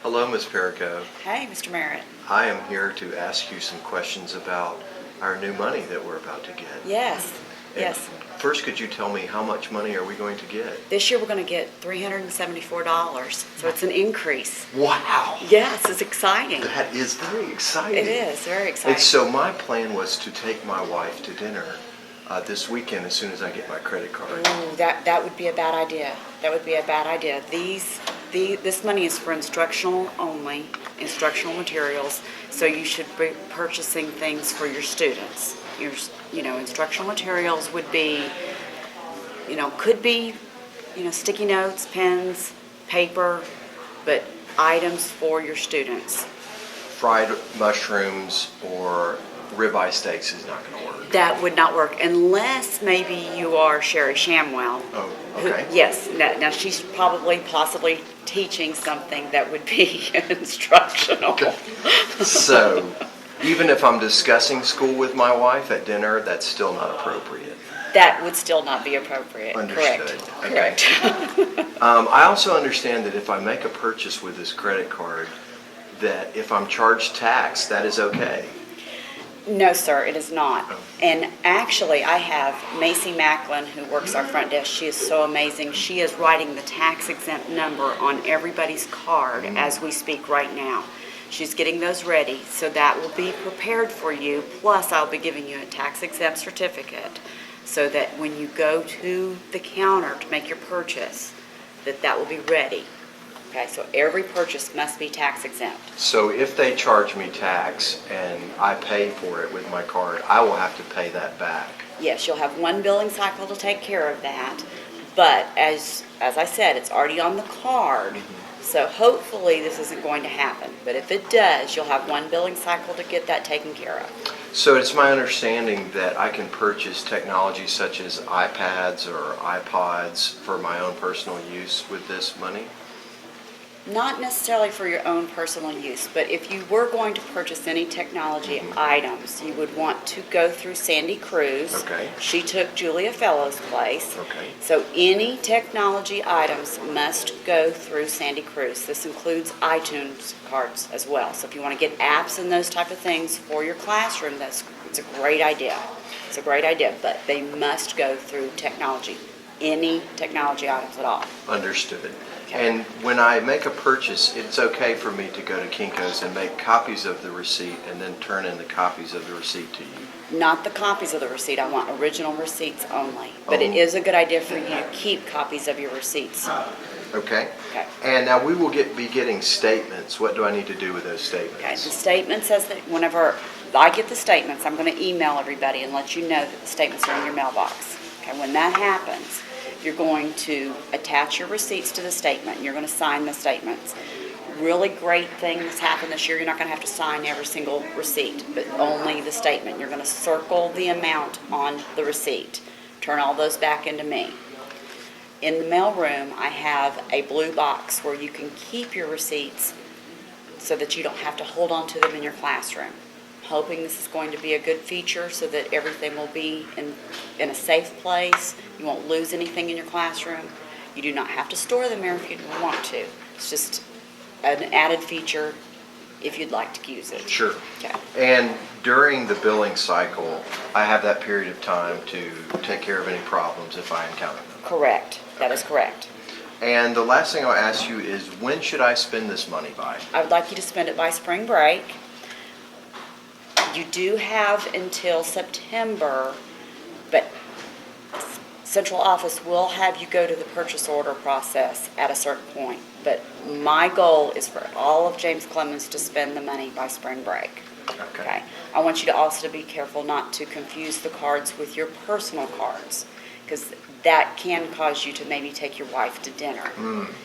Hello, Ms. Perigo. Hey, Mr. Merritt. I am here to ask you some questions about our new money that we're about to get. Yes, And yes. First, could you tell me how much money are we going to get? This year we're going to get $374, so it's an increase. Wow! Yes, it's exciting. That is very exciting. It is very exciting. And so my plan was to take my wife to dinner this weekend as soon as I get my credit card. Ooh, that would be a bad idea. That would be a bad idea. This money is for instructional only, instructional materials. So you should be purchasing things for your students. Instructional materials would be, could be, sticky notes, pens, paper, but items for your students. Fried mushrooms or ribeye steaks is not going to work. That would not work unless maybe you are Sherry Shamwell. Oh, okay. Yes. Now she's possibly teaching something that would be instructional. Okay. So, even if I'm discussing school with my wife at dinner, that's still not appropriate. That would still not be appropriate. Understood. Correct. Okay. Correct. I also understand that if I make a purchase with this credit card, that if I'm charged tax, that is okay. No, sir, it is not. Oh. And actually, I have Macy Macklin, who works our front desk. She is so amazing. She is writing the tax exempt number on everybody's card as we speak right now. She's getting those ready, so that will be prepared for you. Plus, I'll be giving you a tax exempt certificate so that when you go to the counter to make your purchase, that will be ready. Okay, so every purchase must be tax exempt. So if they charge me tax and I pay for it with my card, I will have to pay that back. Yes, you'll have one billing cycle to take care of that, but as I said, it's already on the card, so hopefully this isn't going to happen. But if it does, you'll have one billing cycle to get that taken care of. So it's my understanding that I can purchase technology such as iPads or iPods for my own personal use with this money? Not necessarily for your own personal use, but if you were going to purchase any technology items, you would want to go through Sandy Cruz. Okay. She took Julia Fellow's place. Okay. So any technology items must go through Sandy Cruz. This includes iTunes cards as well. So if you want to get apps and those type of things for your classroom, it's a great idea. It's a great idea, but they must go through technology. Any technology items at all. Understood. Okay. And when I make a purchase, it's okay for me to go to Kinko's and make copies of the receipt and then turn in the copies of the receipt to you? Not the copies of the receipt. I want original receipts only. But it is a good idea for you to keep copies of your receipts. Okay. Okay. And now we will be getting statements. What do I need to do with those statements? Okay. The statement says that whenever I get the statements, I'm going to email everybody and let you know that the statements are in your mailbox. Okay. When that happens, you're going to attach your receipts to the statement, and you're going to sign the statements. Really great thing that's happened this year. You're not going to have to sign every single receipt, but only the statement. You're going to circle the amount on the receipt. Turn all those back into me. In the mailroom, I have a blue box where you can keep your receipts so that you don't have to hold on to them in your classroom. Hoping this is going to be a good feature so that everything will be in a safe place. You won't lose anything in your classroom. You do not have to store them there if you don't want to. It's just an added feature if you'd like to use it. Sure. Okay. And during the billing cycle, I have that period of time to take care of any problems if I encounter them. Correct. That is correct. And the last thing I'll ask you is, when should I spend this money by? I would like you to spend it by spring break. You do have until September, but central office will have you go to the purchase order process at a certain point. But my goal is for all of James Clemens to spend the money by spring break. Okay. I want you to also be careful not to confuse the cards with your personal cards, because that can cause you to maybe take your wife to dinner.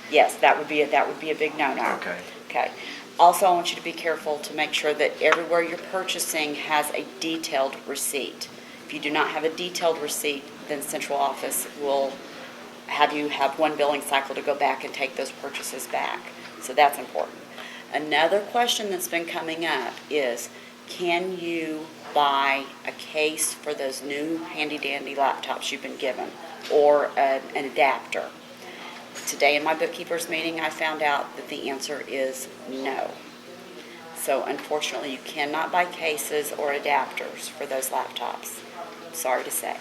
Yes, that would be a big no-no. Okay. Okay. Also, I want you to be careful to make sure that everywhere you're purchasing has a detailed receipt. If you do not have a detailed receipt, then central office will have you have one billing cycle to go back and take those purchases back. So that's important. Another question that's been coming up is, can you buy a case for those new handy-dandy laptops you've been given, or an adapter? Today in my bookkeeper's meeting, I found out that the answer is no. So unfortunately, you cannot buy cases or adapters for those laptops. Sorry to say.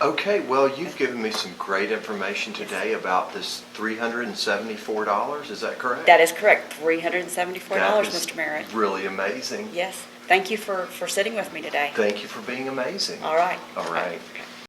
Okay, well, you've given me some great information today about this $374, is that correct? That is correct, $374, That is Mr. Merritt. really amazing. Yes, thank you for sitting with me today. Thank you for being amazing. All right. All right. Okay.